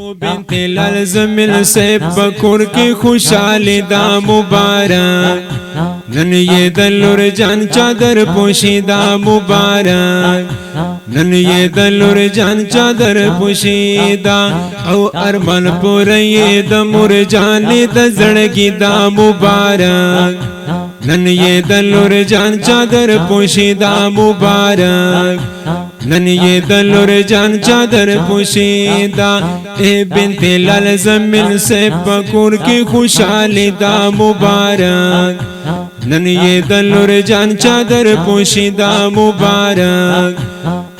بنت لال زمین سے پکور کی خوشحالی دا مبارک نن یہ دلور جان چادر پوشی دا مبارک نن یہ دلور جان چادر پوشی دا او ارمان پوری دا مور جانی دا زڑگی دا مبارک نن یہ دلور جان چادر پوشی دا مبارک نن یہ دلور جان چادر پوشیدہ اے بنت لال زمین سے پکور کی خوشحالی دا مبارک نن یہ دلور جان چادر پوشیدہ مبارک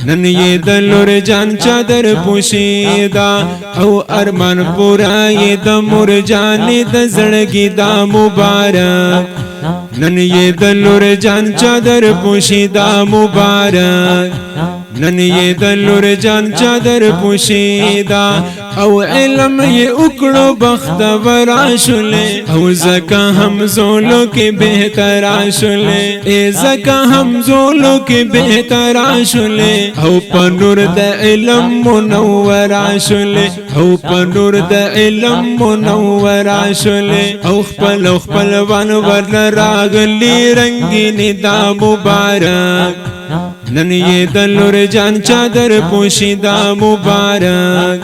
نن یہ دلور جان چادر پوشیدہ او ارمان پورا یہ دمور جانی دا زڑگی دا مبارک نن یہ دلور جان چادر پوشیدہ مبارک نن یہ دلور جان چادر پوشیدہ او علم یہ اکڑو بخت براشلے او زکا ہم زولو کے بہتر آشلے اے زکا ہم زولو کے بہتر آشلے او پنور دا علم منور آشلے او پنور دا علم منور آشلے او خپل وانور راغلی رنگین دا مبارک نن یہ دلور جان چادر پوشیدہ مبارک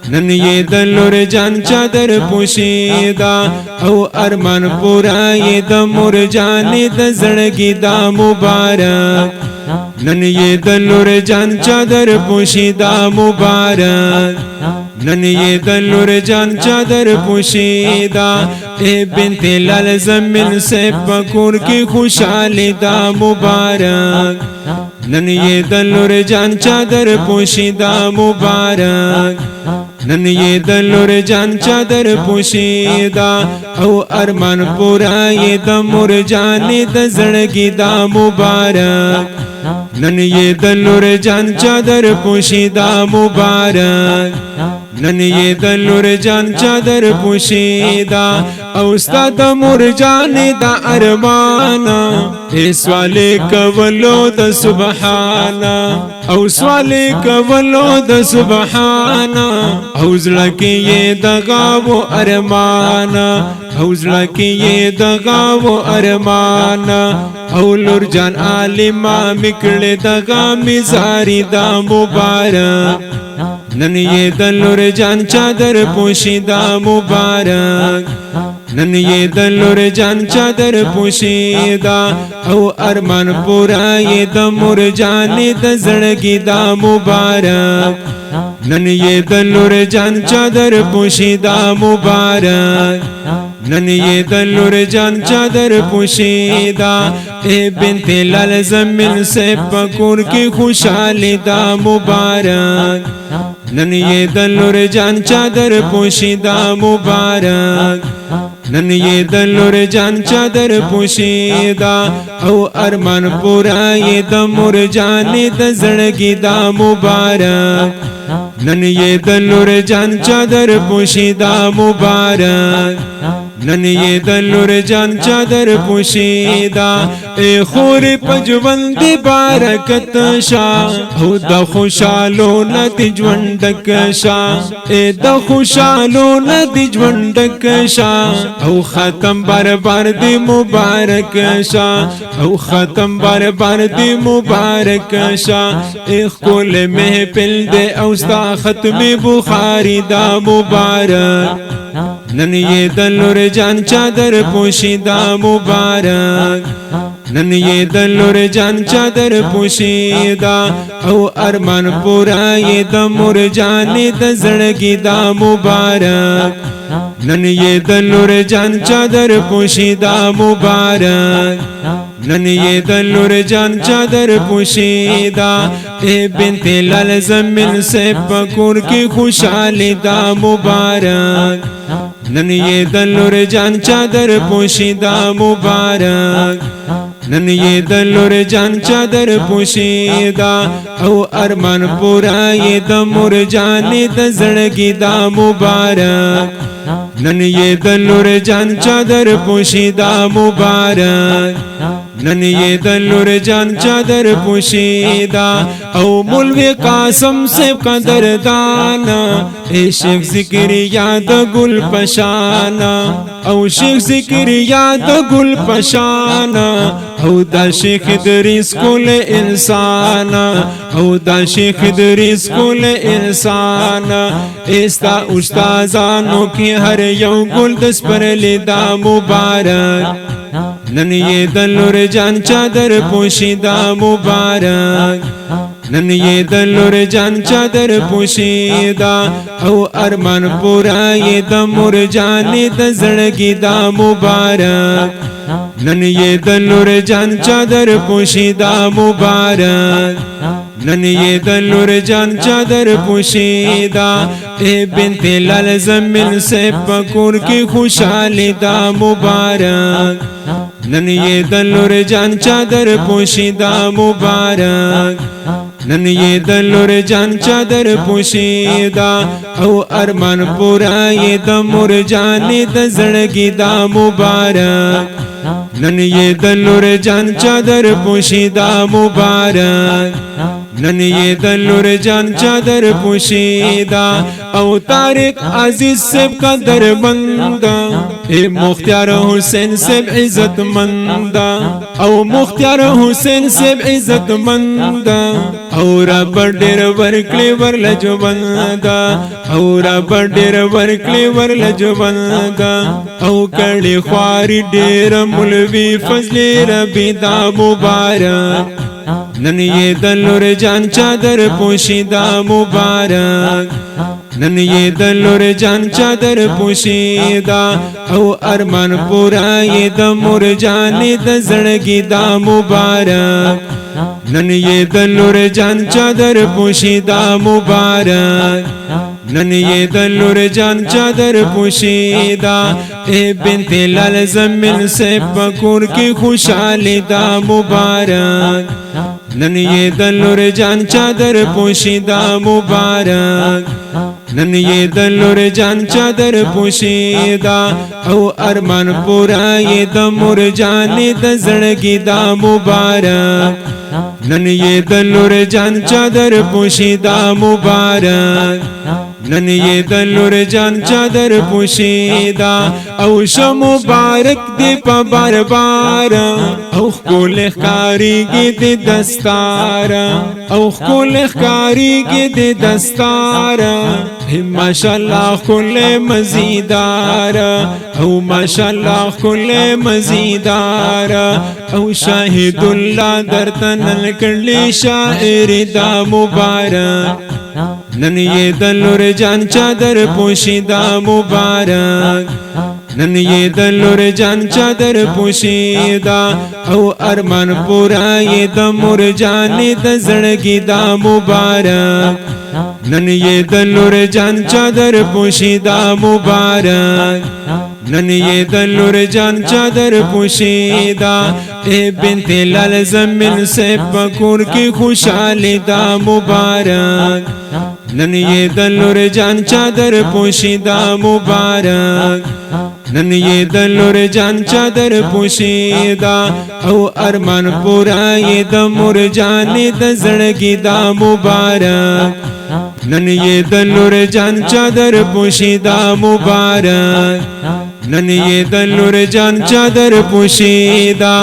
نن یہ دلور جان چادر پوشیدہ او ارمان پورا یہ دمور جانی دا زڑگی دا مبارک نن یہ دلور جان چادر پوشیدہ مبارک نن یہ دلور جان چادر پوشیدہ اے بنت لال زمین سے پکور کی خوشحالی دا مبارک نن یہ دلور جان چادر پوشیدہ مبارک نن یہ دلور جان چادر پوشیدہ او ارمان پورا یہ دمور جانی دا زڑگی دا مبارک نن یہ دلور جان چادر پوشیدہ مبارک نن یہ دلور جان چادر پوشیدہ او استاد مور جانی دا ارمانا اے سوالی کولو دا سبحانا او سوالی کولو دا سبحانا او زلکی یہ دغاو ارمانا او زلکی یہ دغاو ارمانا او لور جان عالمہ مکڑ دغا مزاری دا مبارک نن یہ دلور جان چادر پوشیدہ مبارک نن یہ دلور جان چادر پوشیدہ او ارمان پورا یہ دمور جانی دا زڑگی دا مبارک نن یہ دلور جان چادر پوشیدہ مبارک نن یہ دلور جان چادر پوشیدہ اے بنت لال زمین سے پکور کی خوشحالی دا مبارک نن یہ دلور جان چادر پوشیدہ مبارک نن یہ دلور جان چادر پوشیدہ او ارمان پورا یہ دمور جانی دا زڑگی دا مبارک نن یہ دلور جان چادر پوشیدہ مبارک نن یہ دلور جان چادر پوشیدہ اے خور پجوند بارکت شاہ او دا خوشالو ندی جوندک شاہ اے دا خوشالو ندی جوندک شاہ او ختم بار بار دی مبارک شاہ او ختم بار بار دی مبارک شاہ اے کل محفل دے او ستا ختم بخاری دا مبارک نن یہ دلور جان چادر پوشیدہ مبارک نن یہ دلور جان چادر پوشیدہ او ارمان پورا یہ دمور جانی دا زڑگی دا مبارک نن یہ دلور جان چادر پوشیدہ مبارک نن یہ دلور جان چادر پوشیدہ اے بنت لال زمین سے پکور کی خوشحالی دا مبارک نن یہ دلور جان چادر پوشیدہ مبارک نن یہ دلور جان چادر پوشیدہ او ارمان پورا یہ دمور جانی دا زڑگی دا مبارک نن یہ دلور جان چادر پوشیدہ مبارک نن یې د لور جان چادر پوشیدا او مولوی قاسم صاحب قدردانا اے شیخ ذکریا د گل پشانا او شیخ ذکریا د گل پشانا او دا شیخ ادریس کول انسانا او دا شیخ ادریس کول انسانا استا استادانو کی هر یو گل دس پر لیدا مبارک نن یې د لور جان چادر پوشیدا مبارک نن یې د لور جان چادر پوشیدا او ارمان پورا یې د مور جانې د زړګي دا مبارک نن یې د لور جان چادر پوشیدا مبارک نن یې د لور جان چادر پوشیدا اے بنت لال زمین سے پکور کی خوشحالی دا مبارک نن یې د لور جان چادر پوشیدا مبارک نن یې د لور جان چادر پوشیدا او ارمان پورا یې د مور جانې د زړګي دا مبارک نن یې د لور جان چادر پوشیدا مبارک نن یې د لور جان چادر پوشیدا او طارق عزیز سب قدر بندا اے مختار حسین سب عزت مندا او مختار حسین سب عزت مندا او رب ډېر ورکړي ورلجو بندا او رب ډېر ورکړي ورلجو بندا او کړي خواري ډېر مولوی فضل ربي دا مبارک نن یې د لور جان چادر پوشیدا مبارک نن یې د لور جان چادر پوشیدا او ارمان پورا یې د مور جانې د زړګي دا مبارک نن یې د لور جان چادر پوشیدا مبارک نن یې د لور جان چادر پوشیدا اے بنت لال زمین سے پکور کی خوشحالی دا مبارک نن یې د لور جان چادر پوشیدا مبارک نن یې د لور جان چادر پوشیدا او ارمان پورا یې د مور جانې د زړګي دا مبارک نن یې د لور جان چادر پوشیدا مبارک نن یې د لور جان چادر پوشیدا او شو مبارک دی په بار بار او خپل ښکاریږي د دستار او خپل ښکاریږي د دستار ماشاءالله کل مزیدار او ماشاءالله کل مزیدار او شاهد الله درتنل کړي شاعر دا مبارک نن یې د لور جان چادر پوشیدا مبارک نن یې د لور جان چادر پوشیدا او ارمان پورا یې د مور جانې د زړګي دا مبارک نن یې د لور جان چادر پوشیدا مبارک نن یې د لور جان چادر پوشیدا اے بنت لال زمین سے پکور کی خوشحالی دا مبارک نن یې د لور جان چادر پوشیدا مبارک نن یې د لور جان چادر پوشیدا او ارمان پورا یې د مور جانې د زړګي دا مبارک نن یې د لور جان چادر پوشیدا مبارک نن یې د لور جان چادر پوشیدا